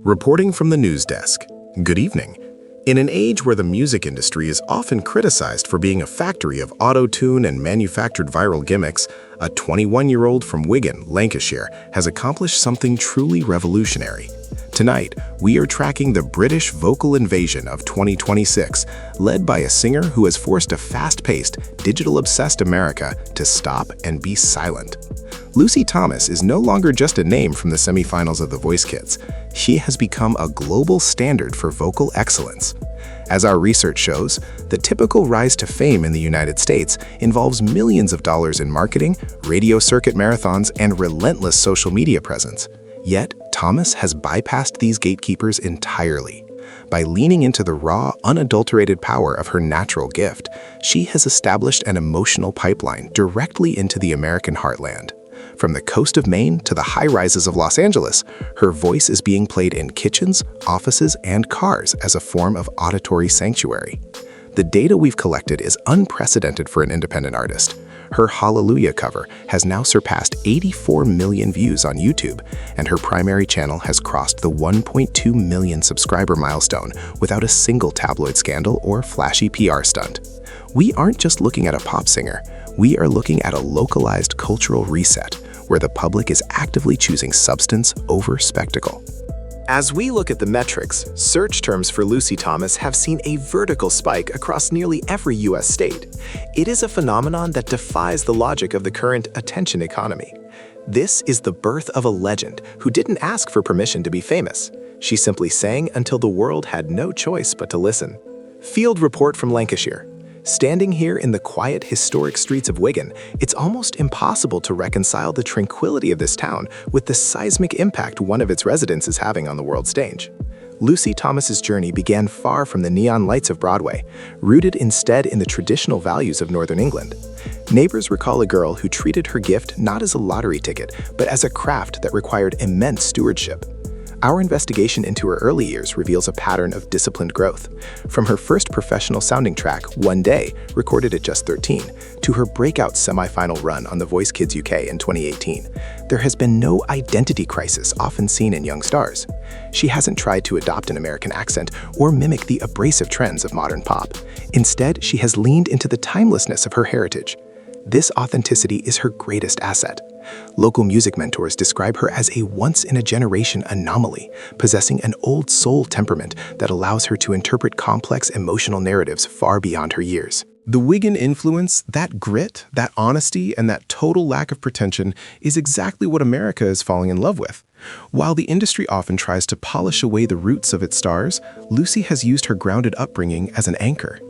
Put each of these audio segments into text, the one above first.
Reporting from the news desk. Good evening. In an age where the music industry is often criticized for being a factory of auto-tune and manufactured viral gimmicks, a 21-year-old from Wigan, Lancashire, has accomplished something truly revolutionary. Tonight, we are tracking the British vocal invasion of 2026, led by a singer who has forced a fast-paced, digital-obsessed America to stop and be silent. Lucy Thomas is no longer just a name from the semifinals of The Voice Kids. She has become a global standard for vocal excellence. As our research shows, the typical rise to fame in the United States involves millions of dollars in marketing, radio circuit marathons, and relentless social media presence. Yet, Thomas has bypassed these gatekeepers entirely. By leaning into the raw, unadulterated power of her natural gift, she has established an emotional pipeline directly into the American heartland. From the coast of Maine to the high-rises of Los Angeles, her voice is being played in kitchens, offices, and cars as a form of auditory sanctuary. The data we've collected is unprecedented for an independent artist. Her Hallelujah cover has now surpassed 84 million views on YouTube, and her primary channel has crossed the 1.2 million subscriber milestone without a single tabloid scandal or flashy PR stunt. We aren't just looking at a pop singer, we are looking at a localized cultural reset, where the public is actively choosing substance over spectacle. As we look at the metrics, search terms for Lucy Thomas have seen a vertical spike across nearly every U.S. state. It is a phenomenon that defies the logic of the current attention economy. This is the birth of a legend who didn't ask for permission to be famous. She simply sang until the world had no choice but to listen. Field report from Lancashire. Standing here in the quiet, historic streets of Wigan, it's almost impossible to reconcile the tranquility of this town with the seismic impact one of its residents is having on the world stage. Lucy Thomas's journey began far from the neon lights of Broadway, rooted instead in the traditional values of Northern England. Neighbors recall a girl who treated her gift not as a lottery ticket, but as a craft that required immense stewardship. Our investigation into her early years reveals a pattern of disciplined growth. From her first professional sounding track, One Day, recorded at just 13, to her breakout semi-final run on The Voice Kids UK in 2018, there has been no identity crisis often seen in young stars. She hasn't tried to adopt an American accent or mimic the abrasive trends of modern pop. Instead, she has leaned into the timelessness of her heritage. This authenticity is her greatest asset. Local music mentors describe her as a once-in-a-generation anomaly, possessing an old soul temperament that allows her to interpret complex emotional narratives far beyond her years. The Wigan influence, that grit, that honesty, and that total lack of pretension is exactly what America is falling in love with. While the industry often tries to polish away the roots of its stars, Lucy has used her grounded upbringing as an anchor.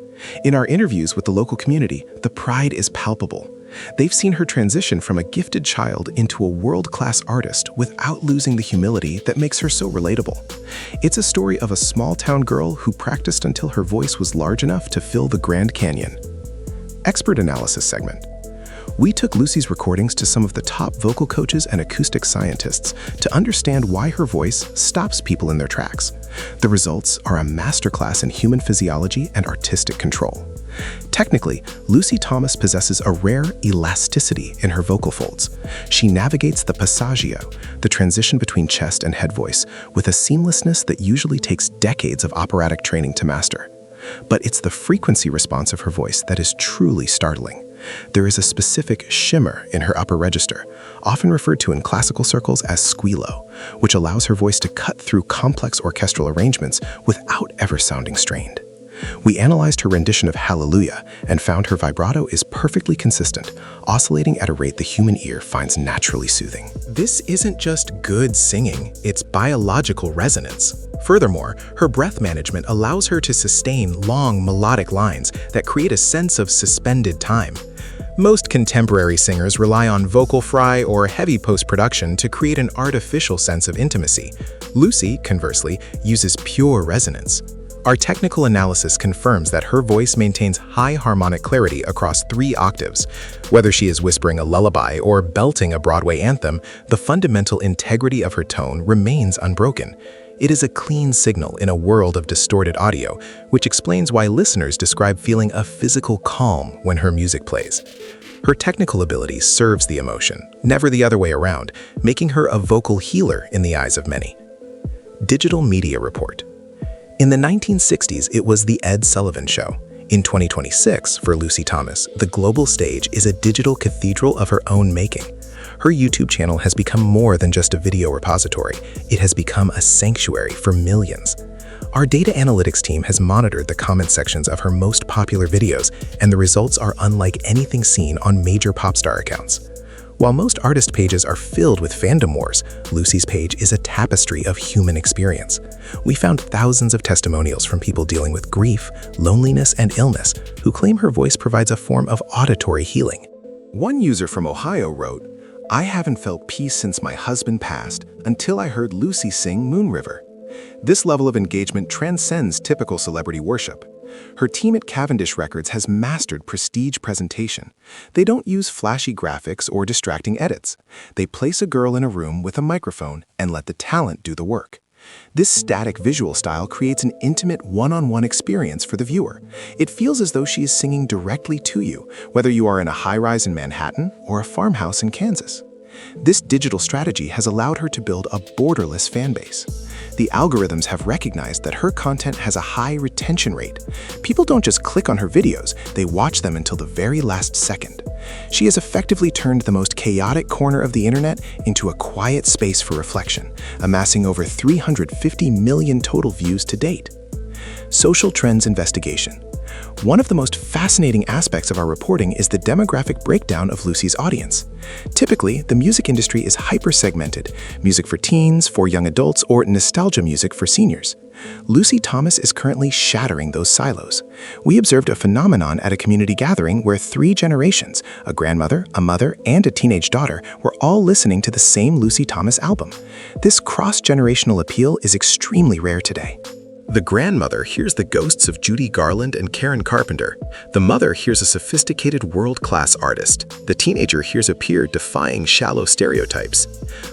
In our interviews with the local community, the pride is palpable. They've seen her transition from a gifted child into a world-class artist without losing the humility that makes her so relatable. It's a story of a small-town girl who practiced until her voice was large enough to fill the Grand Canyon. Expert Analysis segment. We took Lucy's recordings to some of the top vocal coaches and acoustic scientists to understand why her voice stops people in their tracks. The results are a masterclass in human physiology and artistic control. Technically, Lucy Thomas possesses a rare elasticity in her vocal folds. She navigates the passaggio, the transition between chest and head voice, with a seamlessness that usually takes decades of operatic training to master. But it's the frequency response of her voice that is truly startling. There is a specific shimmer in her upper register, often referred to in classical circles as squealo, which allows her voice to cut through complex orchestral arrangements without ever sounding strained. We analyzed her rendition of Hallelujah and found her vibrato is perfectly consistent, oscillating at a rate the human ear finds naturally soothing. This isn't just good singing, it's biological resonance. Furthermore, her breath management allows her to sustain long melodic lines that create a sense of suspended time. Most contemporary singers rely on vocal fry or heavy post-production to create an artificial sense of intimacy. Lucy, conversely, uses pure resonance. Our technical analysis confirms that her voice maintains high harmonic clarity across 3 octaves. Whether she is whispering a lullaby or belting a Broadway anthem, the fundamental integrity of her tone remains unbroken. It is a clean signal in a world of distorted audio, which explains why listeners describe feeling a physical calm when her music plays. Her technical ability serves the emotion, never the other way around, making her a vocal healer in the eyes of many. Digital Media Report. In the 1960s, it was The Ed Sullivan Show. In 2026, for Lucy Thomas, the global stage is a digital cathedral of her own making. Her YouTube channel has become more than just a video repository. It has become a sanctuary for millions. Our data analytics team has monitored the comment sections of her most popular videos, and the results are unlike anything seen on major pop star accounts. While most artist pages are filled with fandom wars, Lucy's page is a tapestry of human experience. We found thousands of testimonials from people dealing with grief, loneliness, and illness who claim her voice provides a form of auditory healing. One user from Ohio wrote, "I haven't felt peace since my husband passed until I heard Lucy sing Moon River." This level of engagement transcends typical celebrity worship. Her team at Cavendish Records has mastered prestige presentation. They don't use flashy graphics or distracting edits. They place a girl in a room with a microphone and let the talent do the work. This static visual style creates an intimate one-on-one experience for the viewer. It feels as though she is singing directly to you, whether you are in a high-rise in Manhattan or a farmhouse in Kansas. This digital strategy has allowed her to build a borderless fan base. The algorithms have recognized that her content has a high retention rate. People don't just click on her videos, they watch them until the very last second. She has effectively turned the most chaotic corner of the internet into a quiet space for reflection, amassing over 350 million total views to date. Social Trends Investigation. One of the most fascinating aspects of our reporting is the demographic breakdown of Lucy's audience. Typically, the music industry is hyper-segmented: music for teens, for young adults, or nostalgia music for seniors. Lucy Thomas is currently shattering those silos. We observed a phenomenon at a community gathering where 3 generations, a grandmother, a mother, and a teenage daughter, were all listening to the same Lucy Thomas album. This cross-generational appeal is extremely rare today. The grandmother hears the ghosts of Judy Garland and Karen Carpenter. The mother hears a sophisticated world-class artist. The teenager hears a peer defying shallow stereotypes.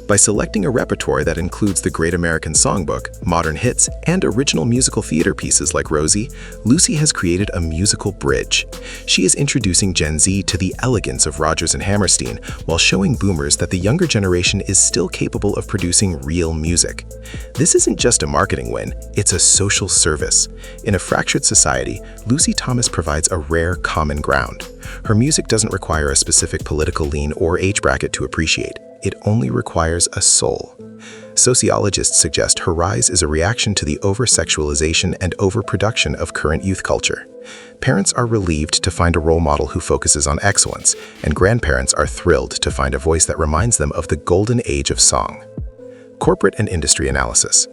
By selecting a repertoire that includes the Great American Songbook, modern hits, and original musical theater pieces like Rosie, Lucy has created a musical bridge. She is introducing Gen Z to the elegance of Rodgers and Hammerstein while showing boomers that the younger generation is still capable of producing real music. This isn't just a marketing win, it's a social service. In a fractured society, Lucy Thomas provides a rare common ground. Her music doesn't require a specific political lean or age bracket to appreciate. It only requires a soul. Sociologists suggest her rise is a reaction to the over-sexualization and overproduction of current youth culture. Parents are relieved to find a role model who focuses on excellence, and grandparents are thrilled to find a voice that reminds them of the golden age of song. Corporate and industry analysis.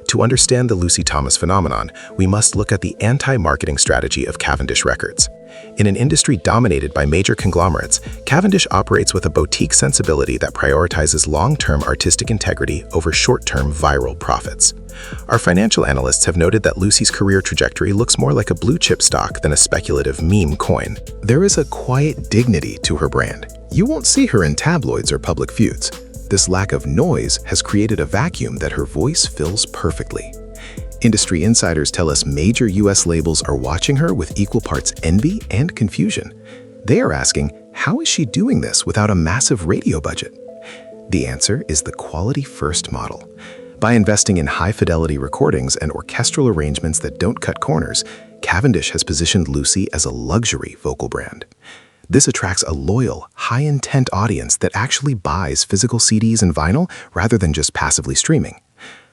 To understand the Lucy Thomas phenomenon, we must look at the anti-marketing strategy of Cavendish Records. In an industry dominated by major conglomerates, Cavendish operates with a boutique sensibility that prioritizes long-term artistic integrity over short-term viral profits. Our financial analysts have noted that Lucy's career trajectory looks more like a blue-chip stock than a speculative meme coin. There is a quiet dignity to her brand. You won't see her in tabloids or public feuds. This lack of noise has created a vacuum that her voice fills perfectly. Industry insiders tell us major US labels are watching her with equal parts envy and confusion. They are asking, how is she doing this without a massive radio budget? The answer is the quality-first model. By investing in high-fidelity recordings and orchestral arrangements that don't cut corners, Cavendish has positioned Lucy as a luxury vocal brand. This attracts a loyal, high-intent audience that actually buys physical CDs and vinyl rather than just passively streaming.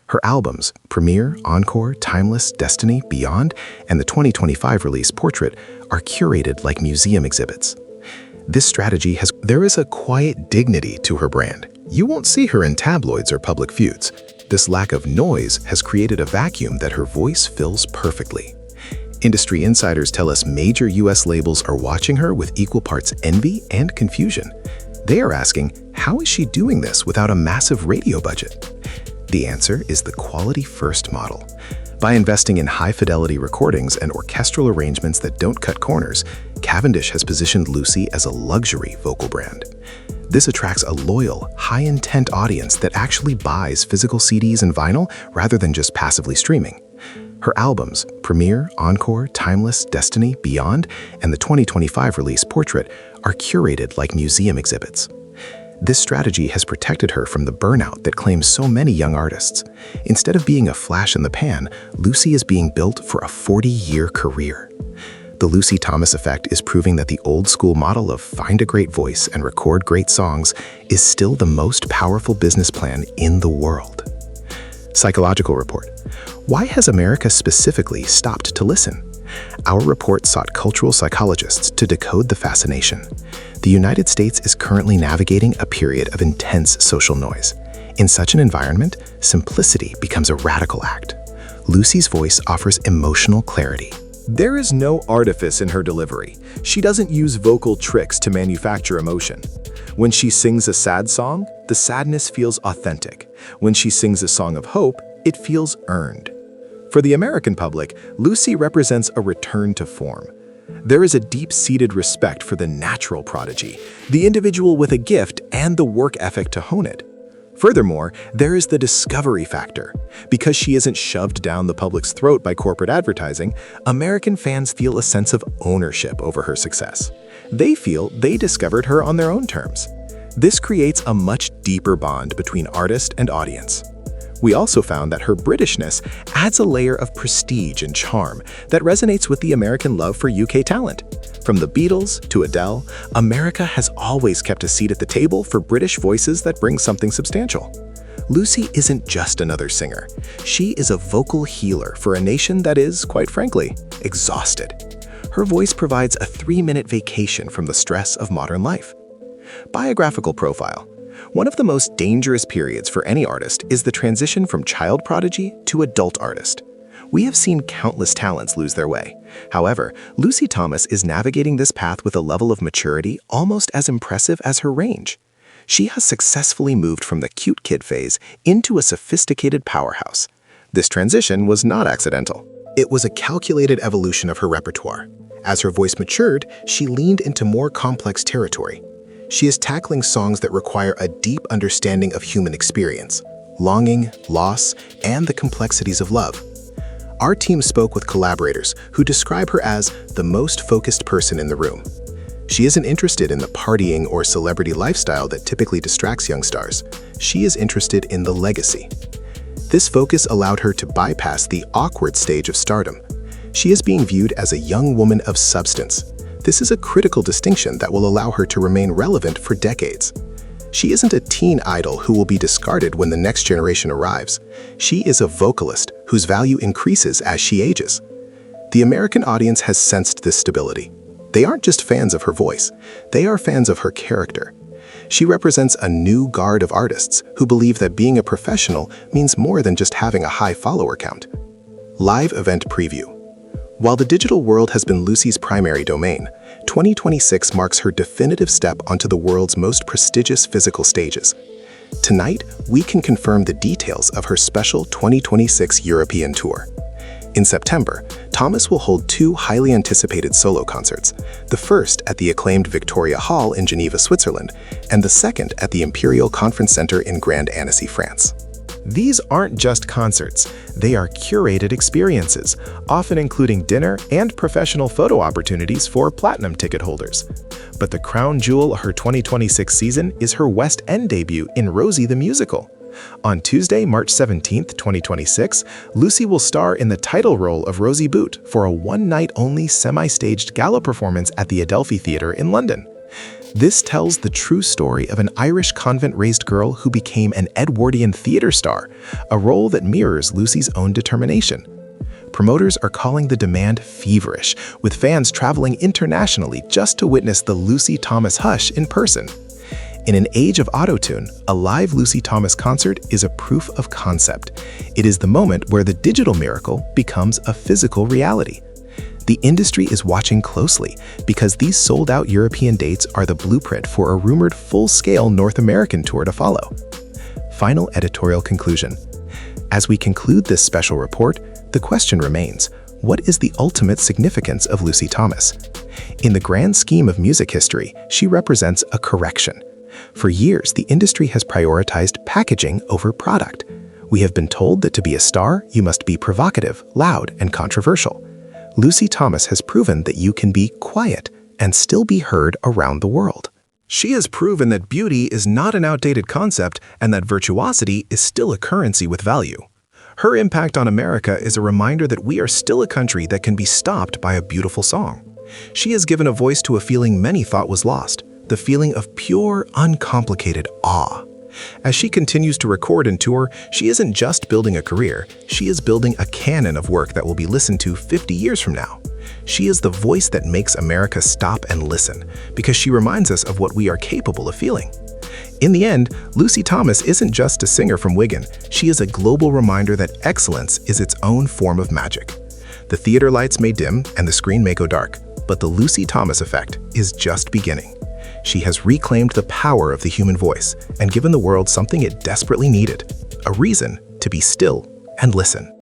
Her albums, Premiere, Encore, Timeless, Destiny, Beyond, and the 2025 release Portrait, are curated like museum exhibits. This strategy there is a quiet dignity to her brand. You won't see her in tabloids or public feuds. This lack of noise has created a vacuum that her voice fills perfectly. Industry insiders tell us major US labels are watching her with equal parts envy and confusion. They are asking, how is she doing this without a massive radio budget? The answer is the quality-first model. By investing in high-fidelity recordings and orchestral arrangements that don't cut corners, Cavendish has positioned Lucy as a luxury vocal brand. This attracts a loyal, high-intent audience that actually buys physical CDs and vinyl rather than just passively streaming. Her albums, Premiere, Encore, Timeless, Destiny, Beyond, and the 2025 release Portrait, are curated like museum exhibits. This strategy has protected her from the burnout that claims so many young artists. Instead of being a flash in the pan, Lucy is being built for a 40-year career. The Lucy Thomas effect is proving that the old-school model of find a great voice and record great songs is still the most powerful business plan in the world. Psychological report. Why has America specifically stopped to listen? Our report sought cultural psychologists to decode the fascination. The United States is currently navigating a period of intense social noise. In such an environment, simplicity becomes a radical act. Lucy's voice offers emotional clarity. There is no artifice in her delivery. She doesn't use vocal tricks to manufacture emotion. When she sings a sad song, the sadness feels authentic. When she sings a song of hope, it feels earned. For the American public, Lucy represents a return to form. There is a deep-seated respect for the natural prodigy, the individual with a gift and the work ethic to hone it. Furthermore, there is the discovery factor. Because she isn't shoved down the public's throat by corporate advertising, American fans feel a sense of ownership over her success. They feel they discovered her on their own terms. This creates a much deeper bond between artist and audience. We also found that her Britishness adds a layer of prestige and charm that resonates with the American love for UK talent. From the Beatles to Adele, America has always kept a seat at the table for British voices that bring something substantial. Lucy isn't just another singer. She is a vocal healer for a nation that is, quite frankly, exhausted. Her voice provides a 3-minute vacation from the stress of modern life. Biographical profile. One of the most dangerous periods for any artist is the transition from child prodigy to adult artist. We have seen countless talents lose their way. However, Lucy Thomas is navigating this path with a level of maturity almost as impressive as her range. She has successfully moved from the cute kid phase into a sophisticated powerhouse. This transition was not accidental. It was a calculated evolution of her repertoire. As her voice matured, she leaned into more complex territory. She is tackling songs that require a deep understanding of human experience, longing, loss, and the complexities of love. Our team spoke with collaborators who describe her as the most focused person in the room. She isn't interested in the partying or celebrity lifestyle that typically distracts young stars. She is interested in the legacy. This focus allowed her to bypass the awkward stage of stardom. She is being viewed as a young woman of substance. This is a critical distinction that will allow her to remain relevant for decades. She isn't a teen idol who will be discarded when the next generation arrives. She is a vocalist whose value increases as she ages. The American audience has sensed this stability. They aren't just fans of her voice, they are fans of her character. She represents a new guard of artists who believe that being a professional means more than just having a high follower count. Live event preview. While the digital world has been Lucy's primary domain, 2026 marks her definitive step onto the world's most prestigious physical stages. Tonight, we can confirm the details of her special 2026 European tour. In September, Thomas will hold 2 highly anticipated solo concerts, the first at the acclaimed Victoria Hall in Geneva, Switzerland, and the second at the Imperial Conference Center in Grand Annecy, France. These aren't just concerts, they are curated experiences, often including dinner and professional photo opportunities for platinum ticket holders. But the crown jewel of her 2026 season is her West End debut in Rosie the Musical. On Tuesday, March 17, 2026, Lucy will star in the title role of Rosie Boot for a one-night-only semi-staged gala performance at the Adelphi Theatre in London. This tells the true story of an Irish convent-raised girl who became an Edwardian theater star, a role that mirrors Lucy's own determination. Promoters are calling the demand feverish, with fans traveling internationally just to witness the Lucy Thomas Hush in person. In an age of autotune, a live Lucy Thomas concert is a proof of concept. It is the moment where the digital miracle becomes a physical reality. The industry is watching closely because these sold-out European dates are the blueprint for a rumored full-scale North American tour to follow. Final editorial conclusion. As we conclude this special report, the question remains, what is the ultimate significance of Lucy Thomas? In the grand scheme of music history, she represents a correction. For years, the industry has prioritized packaging over product. We have been told that to be a star, you must be provocative, loud, and controversial. Lucy Thomas has proven that you can be quiet and still be heard around the world. She has proven that beauty is not an outdated concept and that virtuosity is still a currency with value. Her impact on America is a reminder that we are still a country that can be stopped by a beautiful song. She has given a voice to a feeling many thought was lost, the feeling of pure, uncomplicated awe. As she continues to record and tour, she isn't just building a career, she is building a canon of work that will be listened to 50 years from now. She is the voice that makes America stop and listen, because she reminds us of what we are capable of feeling. In the end, Lucy Thomas isn't just a singer from Wigan, she is a global reminder that excellence is its own form of magic. The theater lights may dim and the screen may go dark, but the Lucy Thomas effect is just beginning. She has reclaimed the power of the human voice and given the world something it desperately needed, a reason to be still and listen.